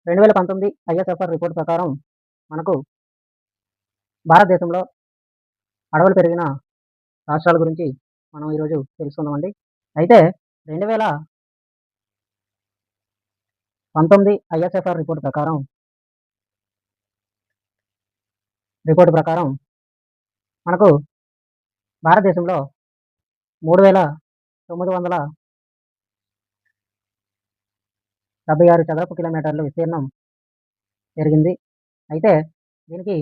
2019 ISFR report ప్రకారం మనకు భారతదేశంలో అడవులు పెరిగిన రాష్ట్రాల గురించి మనం ఈరోజు తెలుసుకుందామండి. అయితే 2019 ఐఎస్ఎఫ్ఆర్ రిపోర్ట్ ప్రకారం మనకు భారతదేశంలో 3,976 చదరపు కిలోమీటర్ల విస్తీర్ణం పెరిగింది. అయితే దీనికి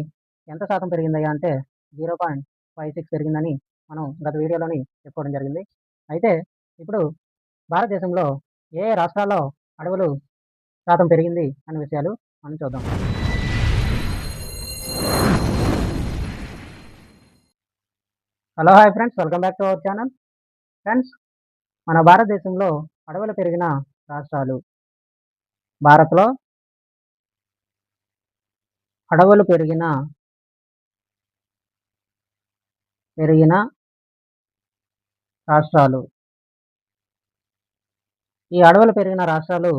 ఎంత శాతం పెరిగిందయ్యా అంటే 0.56 పెరిగిందని మనం గత వీడియోలోని చెప్పుకోవడం జరిగింది. అయితే ఇప్పుడు భారతదేశంలో ఏ ఏ రాష్ట్రాల్లో అడవులు శాతం పెరిగింది అనే విషయాలు మనం చూద్దాం. Hello hi friends, welcome back to our channel. Friends, మన భారతదేశంలో అడవులు పెరిగిన రాష్ట్రాలు, భారత్లో అడవులు పెరిగిన రాష్ట్రాలు. ఈ అడవులు పెరిగిన రాష్ట్రాలు: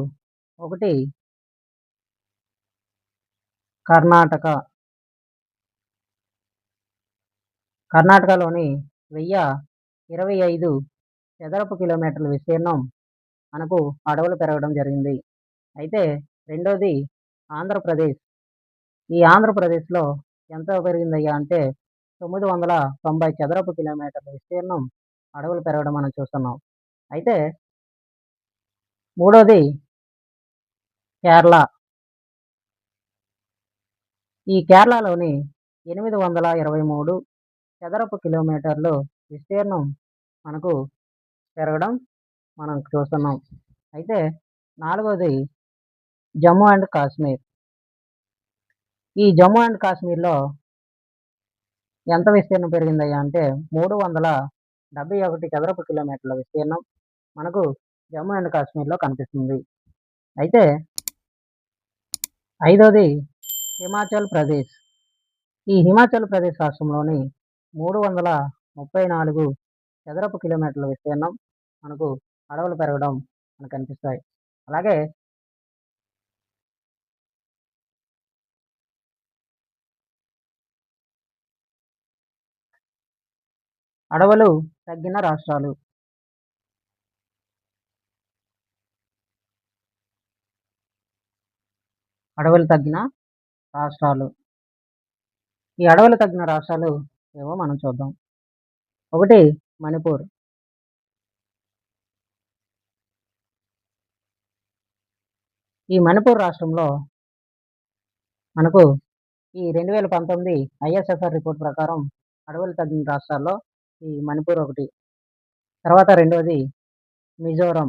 1 కర్ణాటక. కర్ణాటకలోని 1025 చదరపు కిలోమీటర్ల విస్తీర్ణం మనకు అడవులు పెరగడం జరిగింది. అయితే రెండోది ఆంధ్రప్రదేశ్. ఈ ఆంధ్రప్రదేశ్లో ఎంత పెరిగిందయ్యా అంటే 990 చదరపు కిలోమీటర్ల విస్తీర్ణం అడవులు పెరగడం మనం చూస్తున్నాం. అయితే మూడోది కేరళ. ఈ కేరళలోని 823 చదరపు కిలోమీటర్లు విస్తీర్ణం మనకు పెరగడం మనం చూస్తున్నాం. అయితే నాలుగోది జమ్మూ అండ్ కాశ్మీర్. ఈ జమ్మూ అండ్ కాశ్మీర్లో ఎంత విస్తీర్ణం పెరిగిందయ్యా అంటే 371 చదరపు కిలోమీటర్ల విస్తీర్ణం మనకు జమ్మూ అండ్ కాశ్మీర్లో కనిపిస్తుంది. అయితే ఐదోది హిమాచల్ ప్రదేశ్. ఈ హిమాచల్ ప్రదేశ్ రాష్ట్రంలోని 334 చదరపు కిలోమీటర్ల విస్తీర్ణం మనకు అడవులు పెరగడం మనకు కనిపిస్తాయి. అలాగే అడవులు తగ్గిన రాష్ట్రాలు. అడవులు తగ్గిన రాష్ట్రాలు. ఈ అడవులు తగ్గిన రాష్ట్రాలు ఏవో మనం చూద్దాం. 1 మణిపూర్. ఈ మణిపూర్ రాష్ట్రంలో మనకు ఈ 2019 ఐఎస్ఎఫ్ఆర్ రిపోర్ట్ ప్రకారం అడవులు తగ్గిన రాష్ట్రాల్లో ఈ మణిపూర్ ఒకటి. తర్వాత రెండోది మిజోరం.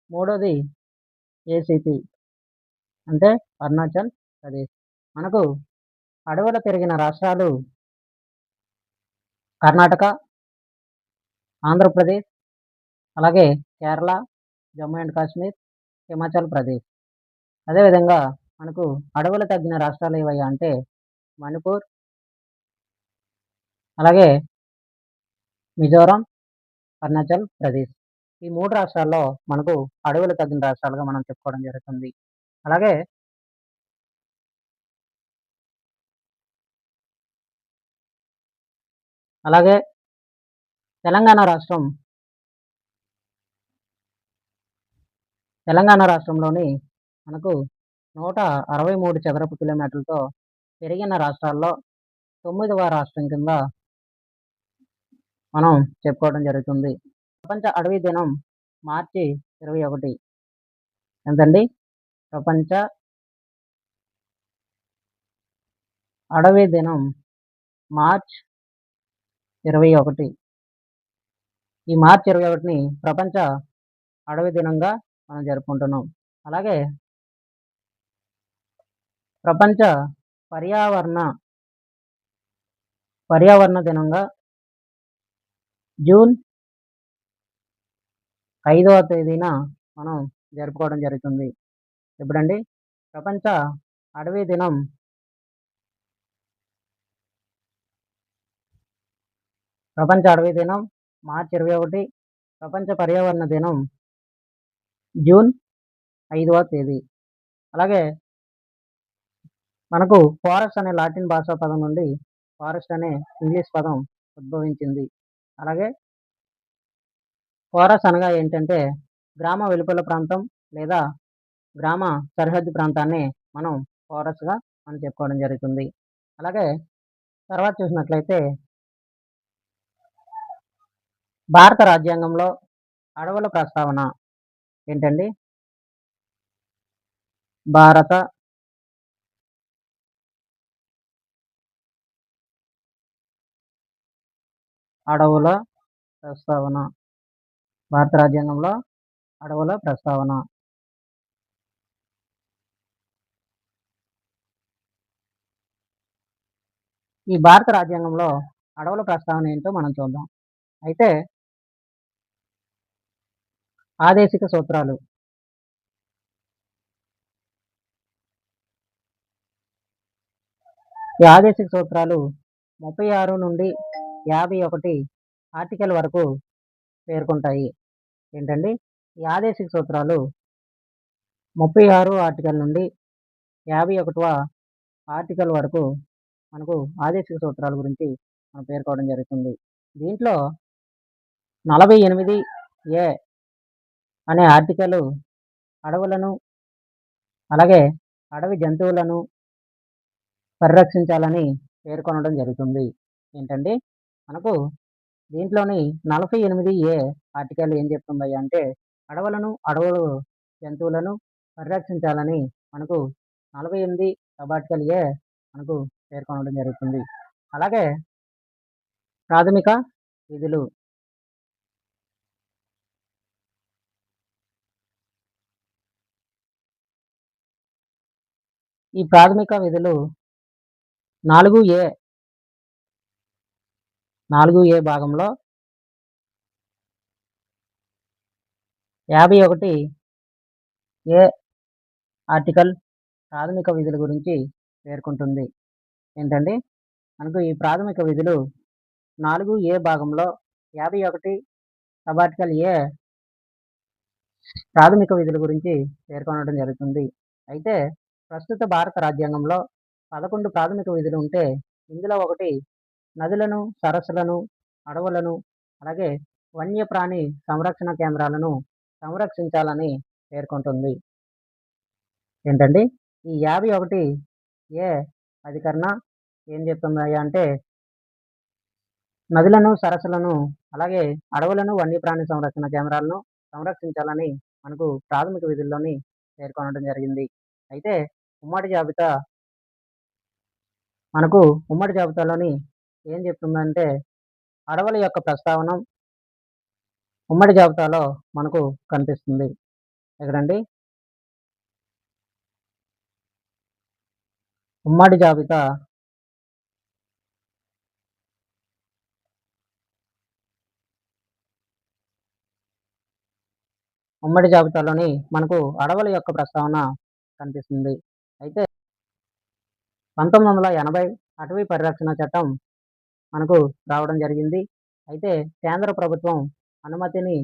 మూడోది ఏసీపీ అంటే అరుణాచల్ ప్రదేశ్. మనకు అడవులు పెరిగిన రాష్ట్రాలు కర్ణాటక, ఆంధ్రప్రదేశ్, అలాగే కేరళ, జమ్మూ అండ్ కాశ్మీర్, హిమాచల్ ప్రదేశ్. అదేవిధంగా మనకు అడవులు తగ్గిన రాష్ట్రాలు ఏవయ్యా అంటే మణిపూర్, అలాగే మిజోరం, అరుణాచల్ ప్రదేశ్. ఈ 3 రాష్ట్రాల్లో మనకు అడవులు తగ్గిన రాష్ట్రాలుగా మనం చెప్పుకోవడం జరుగుతుంది. అలాగే అలాగే తెలంగాణ రాష్ట్రంలోని మనకు 163 చదరపు కిలోమీటర్లతో పెరిగిన రాష్ట్రాల్లో 9వ రాష్ట్రం కింద మనం చెప్పుకోవడం జరుగుతుంది. ప్రపంచ అడవి దినం మార్చి 21. ఎంతండి? ప్రపంచ అడవి దినం మార్చ్ 21. ఈ మార్చి 21ని ప్రపంచ అడవి దినంగా మనం జరుపుకుంటున్నాం. అలాగే ప్రపంచ పర్యావరణ దినంగా జూన్ 5వ తేదీన మనం జరుపుకోవడం జరుగుతుంది. ఎప్పుడండి? ప్రపంచ అడవి దినం మార్చి 21 ప్రపంచ పర్యావరణ దినం జూన్ 5వ తేదీ. అలాగే మనకు ఫారెస్ట్ అనే లాటిన్ భాషా పదం నుండి ఫారెస్ట్ అనే ఇంగ్లీష్ పదం ఉద్భవించింది. అలాగే ఫారెస్ట్ అనగా ఏంటంటే గ్రామ వెలుపల ప్రాంతం లేదా గ్రామ సరిహద్దు ప్రాంతాన్ని మనం ఫారెస్ట్‌గా మనం చెప్పుకోవడం జరుగుతుంది. అలాగే తర్వాత చూసినట్లయితే భారత రాజ్యాంగంలో అడవుల ప్రస్తావన ఏంటండి? భారత అడవుల ప్రస్తావన. భారత రాజ్యాంగంలో అడవుల ప్రస్తావన. ఈ భారత రాజ్యాంగంలో అడవుల ప్రస్తావన ఏంటో మనం చూద్దాం. అయితే ఆదేశిక సూత్రాలు. ఈ ఆదేశిక సూత్రాలు 36 నుండి 51 ఆర్టికల్ వరకు పేర్కొంటాయి. ఏంటండి? ఈ ఆదేశిక సూత్రాలు 36 ఆర్టికల్ నుండి 51వ ఆర్టికల్ వరకు మనకు ఆదేశిక సూత్రాల గురించి మనం పేర్కోవడం జరుగుతుంది. దీంట్లో 48 ఏ అనే ఆర్టికల్ అడవులను అలాగే అడవి జంతువులను పరిరక్షించాలని పేర్కొనడం జరుగుతుంది. ఏంటండి? మనకు దీంట్లోని 48 ఏ ఆర్టికల్ ఏం చెప్తుందయ్యా అంటే అడవులను, అడవులు జంతువులను పరిరక్షించాలని మనకు 48 సబ్ ఆర్టికల్ ఏ మనకు పేర్కొనడం జరుగుతుంది. అలాగే ప్రాథమిక విధులు. ఈ ప్రాథమిక విధులు 4 ఏ భాగంలో 51 ఏ ఆర్టికల్ ప్రాథమిక విధుల గురించి పేర్కొంటుంది. ఏంటండి? మనకు ఈ ప్రాథమిక విధులు 4 ఏ భాగంలో 51 సబ్ ఆర్టికల్ ఏ ప్రాథమిక విధుల గురించి పేర్కొనడం జరుగుతుంది. అయితే ప్రస్తుత భారత రాజ్యాంగంలో 11 ప్రాథమిక విధులు ఉంటే ఇందులో ఒకటి నదులను, సరస్సులను, అడవులను అలాగే వన్యప్రాణి సంరక్షణ కేంద్రాలను సంరక్షించాలని పేర్కొంటుంది. ఏంటండి? ఈ 51 ఏ అధికరణ ఏం చెప్తుందయ్యా అంటే నదులను, సరస్సులను అలాగే అడవులను, వన్యప్రాణి సంరక్షణ కేంద్రాలను సంరక్షించాలని మనకు ప్రాథమిక విధుల్లోని పేర్కొనడం జరిగింది. అయితే ఉమ్మడి జాబితా మనకు ఉమ్మడి జాబితాలోని ఏం చెప్తుందంటే అడవుల యొక్క ప్రస్తావన ఉమ్మడి జాబితాలో మనకు కనిపిస్తుంది. ఎక్కడండి? ఉమ్మడి జాబితా ఉమ్మడి జాబితాలోని మనకు అడవుల యొక్క ప్రస్తావన కనిపిస్తుంది. అయితే 1980 అటవీ పరిరక్షణ చట్టం మనకు రావడం జరిగింది. అయితే కేంద్ర ప్రభుత్వం అనుమతిని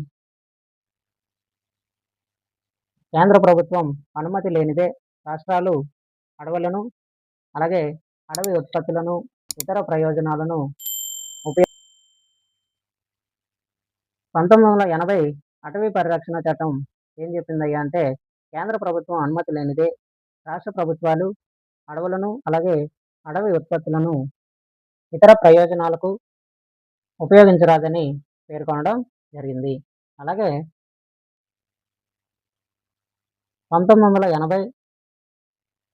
కేంద్ర ప్రభుత్వం అనుమతి లేనిదే రాష్ట్రాలు అడవులను అలాగే అడవి ఉత్పత్తులను ఇతర ప్రయోజనాలను ఉపయో 1980 అటవీ పరిరక్షణ చట్టం ఏం చెప్పిందయ్యా అంటే కేంద్ర ప్రభుత్వం అనుమతి లేనిదే రాష్ట్ర ప్రభుత్వాలు అడవులను అలాగే అడవి ఉత్పత్తులను ఇతర ప్రయోజనాలకు ఉపయోగించరాదని పేర్కొనడం జరిగింది. అలాగే 1980,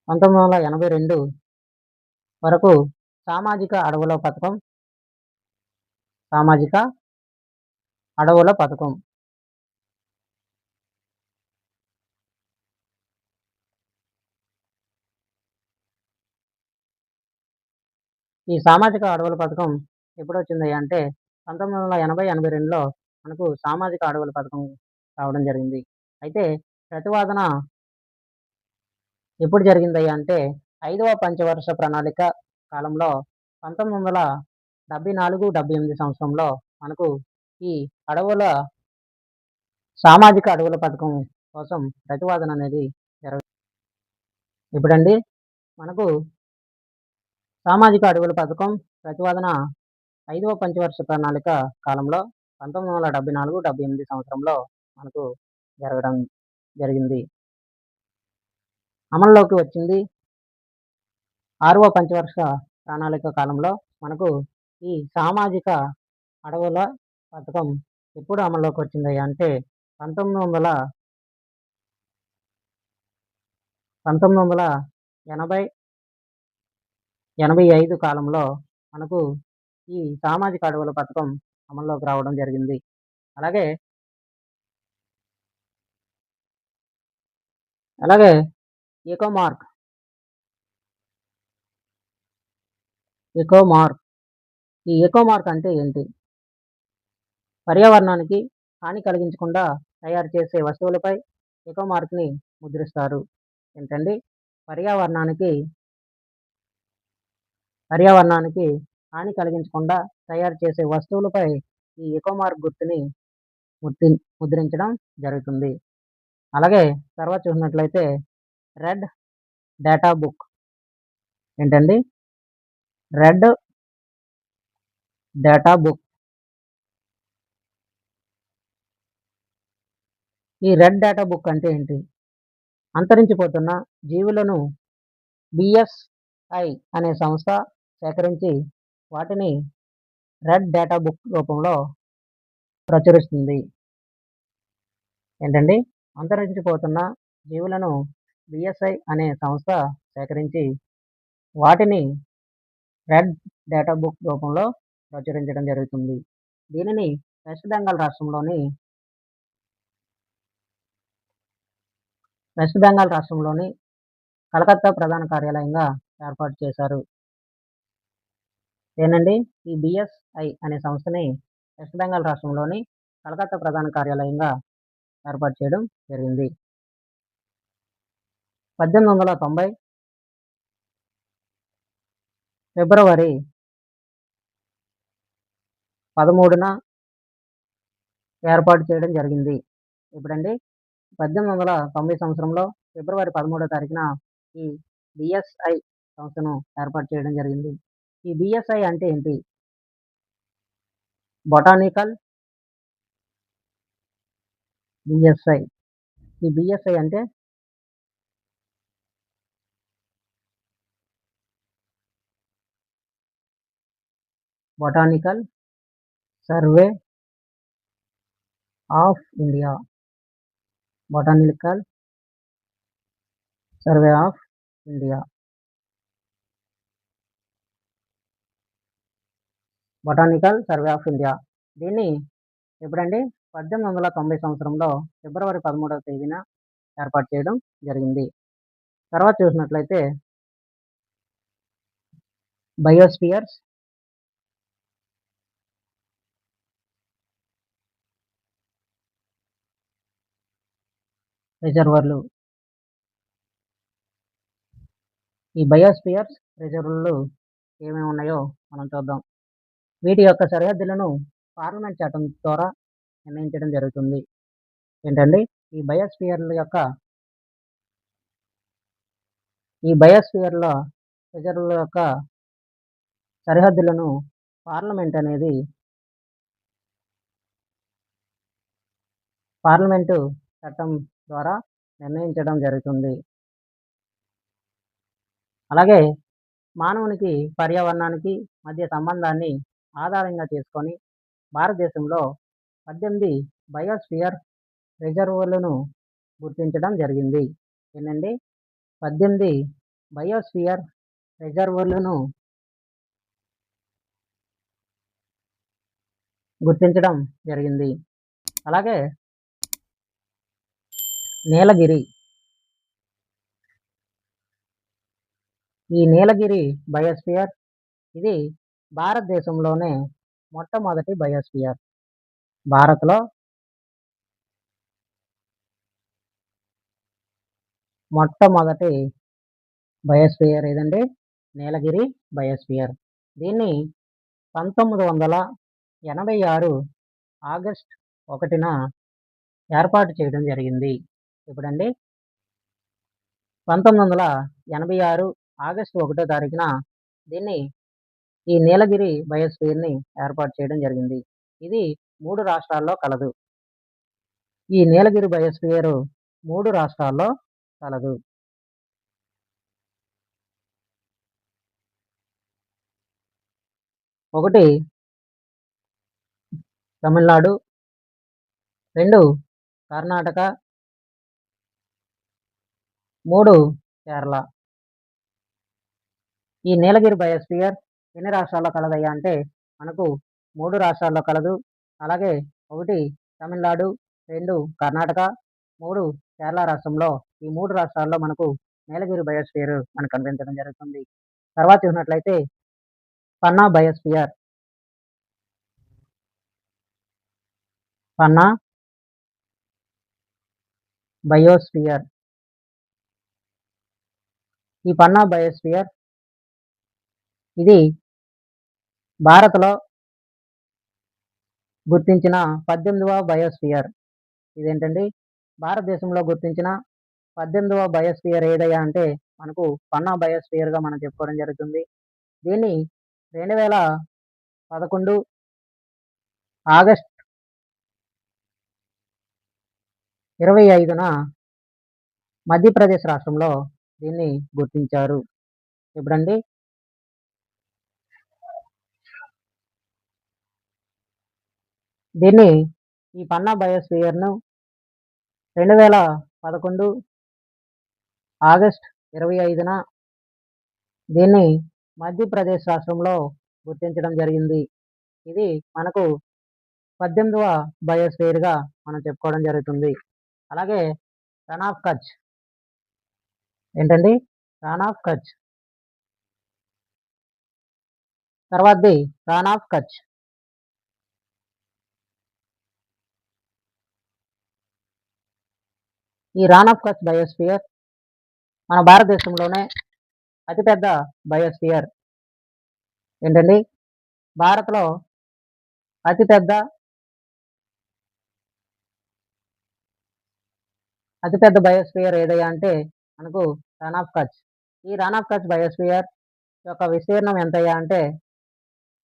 1982 వరకు సామాజిక అడవుల పథకం సామాజిక అడవుల పథకం ఈ సామాజిక అడవుల పథకం ఎప్పుడొచ్చిందయ్యా అంటే 1980, 82లో మనకు సామాజిక అడవుల పథకం రావడం జరిగింది. అయితే ప్రతిపాదన ఎప్పుడు జరిగిందయ్యా అంటే 5వ పంచవర్ష ప్రణాళిక కాలంలో 1974, 78 సంవత్సరంలో మనకు ఈ అడవుల సామాజిక అడవుల పథకం కోసం ప్రతిపాదన అనేది ఇప్పుడండి మనకు సామాజిక అడవుల పథకం ప్రతిపాదన 5వ పంచవర్ష ప్రణాళిక కాలంలో 1974-78 సంవత్సరంలో మనకు జరగడం జరిగింది. అమల్లోకి వచ్చింది 6వ పంచవర్ష ప్రణాళిక కాలంలో మనకు ఈ సామాజిక అడవుల పథకం ఎప్పుడు అమల్లోకి వచ్చిందయ్యా అంటే 1985 కాలంలో మనకు ఈ సామాజిక అడవుల పథకం అమల్లోకి రావడం జరిగింది. అలాగే ఎకోమార్క్ ఈ ఎకోమార్క్ అంటే ఏంటి? పర్యావరణానికి హాని కలిగించకుండా తయారు చేసే వస్తువులపై ఎకోమార్క్ని ముద్రిస్తారు. ఏంటండి? పర్యావరణానికి హాని కలిగించకుండా తయారు చేసే వస్తువులపై ఈ ఎకోమార్క్ గుర్తుని ముద్రించడం జరుగుతుంది. అలాగే తర్వాత చూసినట్లయితే రెడ్ డేటా బుక్. ఏంటండి? Red data book. ఈ రెడ్ డేటా బుక్ అంటే ఏంటి? అంతరించిపోతున్న జీవులను BSI అనే సంస్థ సేకరించి వాటిని రెడ్ డేటా బుక్ రూపంలో ప్రచురిస్తుంది. ఏంటండి? అంతరించిపోతున్న జీవులను BSI అనే సంస్థ సేకరించి వాటిని రెడ్ డేటా బుక్ రూపంలో ప్రచురించడం జరుగుతుంది. దీనిని వెస్ట్ బెంగాల్ రాష్ట్రంలోని కలకత్తా ప్రధాన కార్యాలయంగా ఏర్పాటు చేశారు. ఏనండి? ఈ BSI అనే సంస్థని వెస్ట్ బెంగాల్ రాష్ట్రంలోని కలకత్తా ప్రధాన కార్యాలయంగా ఏర్పాటు చేయడం జరిగింది. 1890 ఫిబ్రవరి 13న ఏర్పాటు చేయడం జరిగింది. ఇప్పుడండి 1890 సంవత్సరంలో ఫిబ్రవరి 13వ తారీఖున ఈ BSI సంస్థను ఏర్పాటు చేయడం జరిగింది. ఈ BSI అంటే ఏంటి? Botanical BSI. ఈ BSI అంటే botanical survey of India. Botanical survey of India. Botanical survey of India. దీన్ని ఎప్పుడండి 1890 సంవత్సరంలో ఫిబ్రవరి 13వ తేదీన ఏర్పాటు చేయడం జరిగింది. తర్వాత చూసినట్లయితే బయోస్పియర్స్ రిజర్వర్లు. ఈ బయోస్పియర్స్ రిజర్వులు ఏమేమి ఉన్నాయో మనం చూద్దాం. వీటి యొక్క సరిహద్దులను పార్లమెంట్ చట్టం ద్వారా నిర్ణయించడం జరుగుతుంది. ఏంటండి? ఈ బయోస్పియర్ల రిజర్వుల యొక్క సరిహద్దులను పార్లమెంటు చట్టం ద్వారా నిర్ణయించడం జరుగుతుంది. అలాగే మానవునికి పర్యావరణానికి మధ్య సంబంధాన్ని ఆధారంగా చేసుకొని భారతదేశంలో 18 బయోస్పియర్ రిజర్వులను గుర్తించడం జరిగింది. ఏంటండి? 18 బయోస్పియర్ రిజర్వులను గుర్తించడం జరిగింది. అలాగే నీలగిరి. ఈ నీలగిరి బయోస్పియర్ ఇది భారతదేశంలోనే మొట్టమొదటి బయోస్పియర్. భారత్లో మొట్టమొదటి బయోస్పియర్ ఏదండి? నీలగిరి బయోస్పియర్. దీన్ని 1986 ఆగస్ట్ 1న ఏర్పాటు చేయడం జరిగింది. ఎప్పుడండి? 1986 ఆగస్టు 1 తారీఖున దీన్ని ఈ నీలగిరి బయోస్ఫియర్‌ని ఏర్పాటు చేయడం జరిగింది. ఇది 3 రాష్ట్రాల్లో కలదు. ఈ నీలగిరి బయోస్ఫియర్ 3 రాష్ట్రాల్లో కలదు. ఒకటి తమిళనాడు, 2 కర్ణాటక, 3 కేరళ. ఈ నీలగిరి బయోస్ఫియర్ ఎన్ని రాష్ట్రాల్లో కలదయ్యా అంటే మనకు 3 రాష్ట్రాల్లో కలదు. అలాగే 1 తమిళనాడు, 2 కర్ణాటక, 3 కేరళ రాష్ట్రంలో ఈ 3 రాష్ట్రాల్లో మనకు నీలగిరి బయోస్ఫియర్ మనకు కనిపించడం జరుగుతుంది. తర్వాత చూసినట్లయితే పన్నా బయోస్ఫియర్. పన్నా బయోస్ఫియర్. ఈ పన్నా బయోస్ఫియర్ ఇది భారత్‌లో గుర్తించిన 18వ బయోస్ఫియర్. ఇదేంటండి? భారతదేశంలో గుర్తించిన 18వ బయోస్ఫియర్ ఏదయ్యా అంటే మనకు పన్నా బయోస్ఫియర్‌గా మనం చెప్పుకోవడం జరుగుతుంది. దీన్ని 2011 ఆగస్ట్ 25న మధ్యప్రదేశ్ రాష్ట్రంలో దీన్ని గుర్తించారు. ఎప్పుడండి? దీన్ని ఈ పన్నా బయోస్ఫియర్‌ను 2011 ఆగస్ట్ 25న దీన్ని మధ్యప్రదేశ్ రాష్ట్రంలో గుర్తించడం జరిగింది. ఇది మనకు 18వ బయోస్ఫియర్‌గా మనం చెప్పుకోవడం జరుగుతుంది. అలాగే రన్ ఆఫ్ కచ్. ఏంటండి? రాన్ ఆఫ్ కచ్. తర్వాతది రాన్ ఆఫ్ కచ్. ఈ రాన్ ఆఫ్ కచ్ బయోస్ఫియర్ మన భారతదేశంలోనే అతిపెద్ద బయోస్ఫియర్. ఏంటండి? భారత్‌లో అతిపెద్ద బయోస్ఫియర్ ఏదయ్యా అంటే మనకు రన్ ఆఫ్ కచ్. ఈ రన్ ఆఫ్ కచ్ బయోస్ఫియర్ యొక్క విస్తీర్ణం ఎంతయ్యా అంటే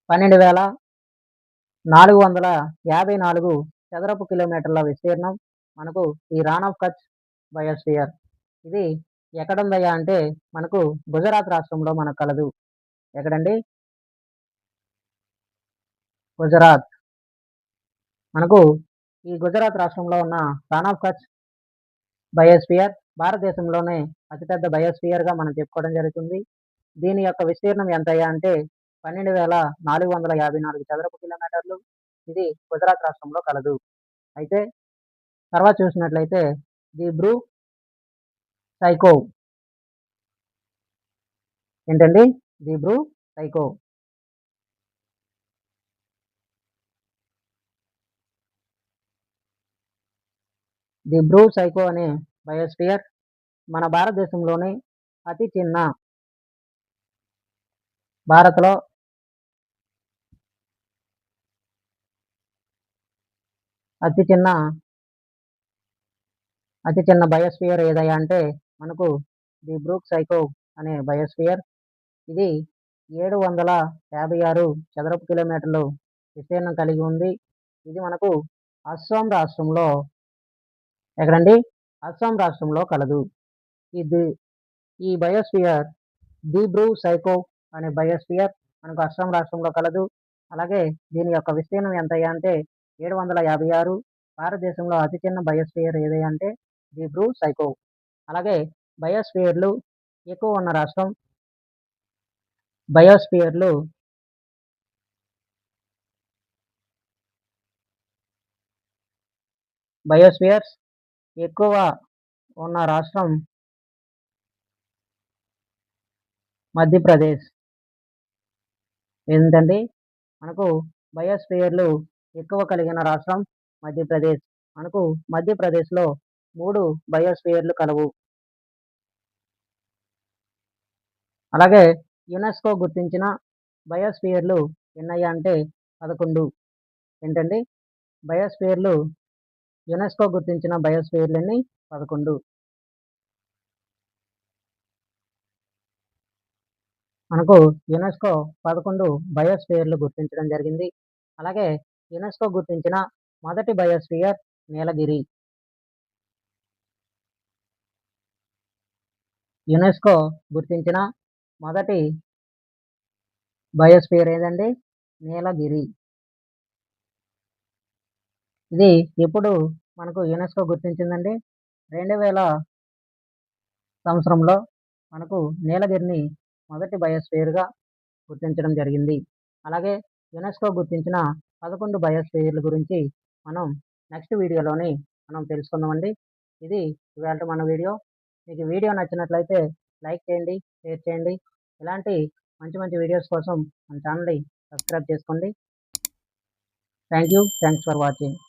12,454 చదరపు కిలోమీటర్ల విస్తీర్ణం మనకు ఈ రాన్ ఆఫ్ కచ్ బయోస్ఫియర్. ఇది ఎక్కడుందయ్యా అంటే మనకు గుజరాత్ రాష్ట్రంలో మనకు కలదు. ఎక్కడండి? గుజరాత్. మనకు ఈ గుజరాత్ రాష్ట్రంలో ఉన్న రాన్ ఆఫ్ కచ్ బయోస్ఫియర్ భారతదేశంలోనే అతిపెద్ద బయోస్ఫియర్‌గా మనం చెప్పుకోవడం జరుగుతుంది. దీని యొక్క విస్తీర్ణం ఎంతయ్యా అంటే 12,454 చదరపు కిలోమీటర్లు. ఇది గుజరాత్ రాష్ట్రంలో కలదు. అయితే తర్వాత చూసినట్లయితే దిబ్రూ సైఖోవ్. ఏంటండి? దిబ్రూ సైఖోవ్. దిబ్రూ సైఖోవ్ అనే బయోస్ఫియర్ మన భారతదేశంలోనే అతి చిన్న భారత్‌లో అతి చిన్న బయోస్ఫియర్ ఏదయ్యా అంటే మనకు దిబ్రూ సైఖోవ్ అనే బయోస్ఫియర్. ఇది 756 చదరపు కిలోమీటర్లు విస్తీర్ణం కలిగి ఉంది. ఇది మనకు అస్సాం రాష్ట్రంలో ఎక్కడండి? అస్సాం రాష్ట్రంలో కలదు. ఇది ఈ బయోస్ఫియర్ దిబ్రూ సైఖోవ్ అనే బయోస్ఫియర్ మనకు అస్సాం రాష్ట్రంలో కలదు. అలాగే దీని యొక్క విస్తీర్ణం ఎంతయ్యా అంటే 756. భారతదేశంలో అతి చిన్న బయోస్ఫియర్ ఏదయ్యా అంటే దిబ్రూ సైఖోవ్. అలాగే బయోస్ఫియర్‌లు ఎక్కువ ఉన్న రాష్ట్రం బయోస్ఫియర్‌లు బయోస్ఫియర్స్ ఎక్కువ ఉన్న రాష్ట్రం మధ్యప్రదేశ్. ఏంటండి? మనకు బయోస్ఫియర్‌లు ఎక్కువ కలిగిన రాష్ట్రం మధ్యప్రదేశ్. మనకు మధ్యప్రదేశ్‌లో 3 బయోస్ఫియర్‌లు కలవు. అలాగే యునెస్కో గుర్తించిన బయోస్ఫియర్‌లు ఎన్నయ్యా అంటే 11. ఏంటండి? బయోస్ఫియర్‌లు యునెస్కో గుర్తించిన బయోస్ఫియర్లన్నీ 11. మనకు యునెస్కో 11 బయోస్ఫియర్లు గుర్తించడం జరిగింది. అలాగే యునెస్కో గుర్తించిన మొదటి బయోస్ఫియర్ నీలగిరి. యునెస్కో గుర్తించిన మొదటి బయోస్ఫియర్ ఏదండి? నీలగిరి. ఇది ఎప్పుడు మనకు యునెస్కో గుర్తించిందండి? 2000 సంవత్సరంలో మనకు నీలగిరిని మొదటి బయోస్ఫియర్గా గుర్తించడం జరిగింది. అలాగే యునెస్కో గుర్తించిన 11 బయోస్ఫియర్ల గురించి మనం నెక్స్ట్ వీడియోలోని మనం తెలుసుకుందామండి. ఇది ఇవాల్టి మన వీడియో. మీకు ఈ వీడియో నచ్చినట్లయితే లైక్ చేయండి, షేర్ చేయండి. ఇలాంటి మంచి మంచి వీడియోస్ కోసం మన ఛానల్ని సబ్స్క్రైబ్ చేసుకోండి. Thank you. Thanks for watching.